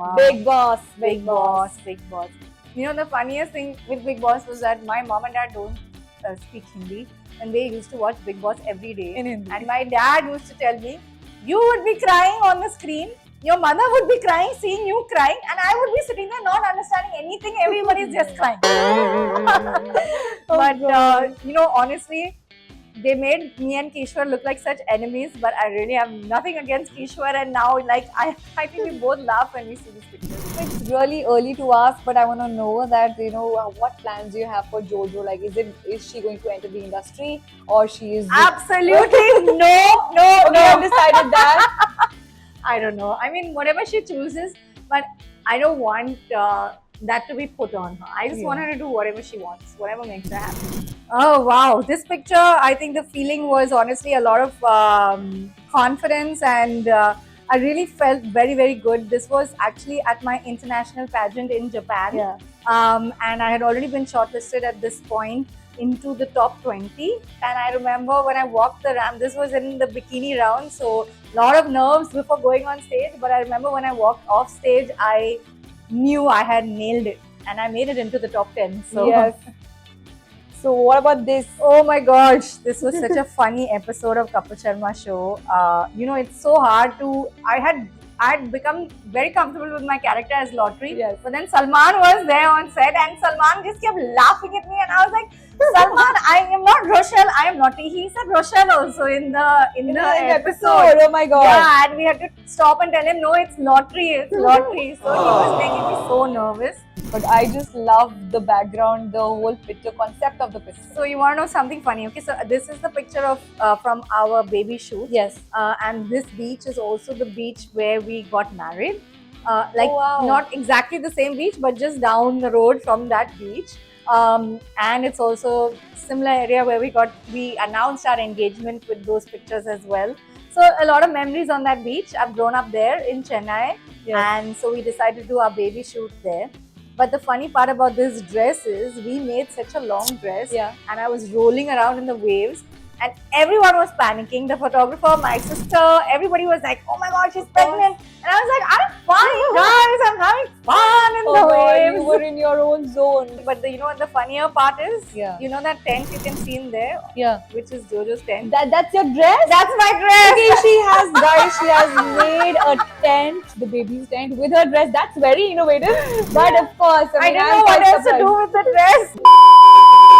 drama. Big Boss. Big Boss, Big Boss. You know, the funniest thing with Big Boss was that my mom and dad don't speak Hindi, and they used to watch Big Boss every day. In Hindi. And my dad used to tell me, you would be crying on the screen, your mother would be crying, seeing you crying, and I would be sitting there not understanding anything. Everybody's just crying. But you know, honestly, they made me and Kishwar look like such enemies, but I really have nothing against Kishwar. And now, like, I think we both laugh when we see these pictures. It's really early to ask, but I want to know that, you know, what plans do you have for Jojo? Like, is she going to enter the industry, or she is Absolutely no. We have decided that. I don't know. I mean, whatever she chooses, but I don't want that to be put on her. I just want her to do whatever she wants, whatever makes her happy. Oh wow, this picture, I think the feeling was honestly a lot of confidence, and I really felt very, very good. This was actually at my international pageant in Japan. Yeah. And I had already been shortlisted at this point into the top 20. And I remember when I walked the ramp, this was in the bikini round, so a lot of nerves before going on stage. But I remember when I walked off stage, I knew I had nailed it, and I made it into the top 10. So Yes. So what about this? oh my gosh, this was such a funny episode of Kapil Sharma show. You know, it's so hard to. I had become very comfortable with my character as Lottery. Yes. But then Salman was there on set, and Salman just kept laughing at me, and I was like, Salman, I am not Rochelle, I am Lottery. He said Rochelle also in the episode. Oh my god. Yeah, and we had to stop and tell him, no, it's Lottery, it's Lottery. So he was making me so nervous. But I just love the background, the whole picture concept of the picture. So you want to know something funny? Okay, so this is the picture of from our baby shoot. Yes. And this beach is also the beach where we got married. Oh, wow. Not exactly the same beach, but just down the road from that beach. And it's also similar area where we announced our engagement with those pictures as well. So a lot of memories on that beach. I've grown up there in Chennai, and so we decided to do our baby shoot there. But the funny part about this dress is we made such a long dress, and I was rolling around in the waves, and everyone was panicking. The photographer, my sister, everybody was like, "Oh my God, she's pregnant!" And I was like, "I'm fine, guys. I'm having fun in the waves." You were in your own zone. But you know what the funnier part is? Yeah. You know that tent you can see in there, Yeah. which is Jojo's tent. That's your dress? That's my dress. Okay, she has made a tent, the baby's tent, with her dress. That's very innovative. But of course, I mean, didn't I'm know what quite else to surprised. do with the dress.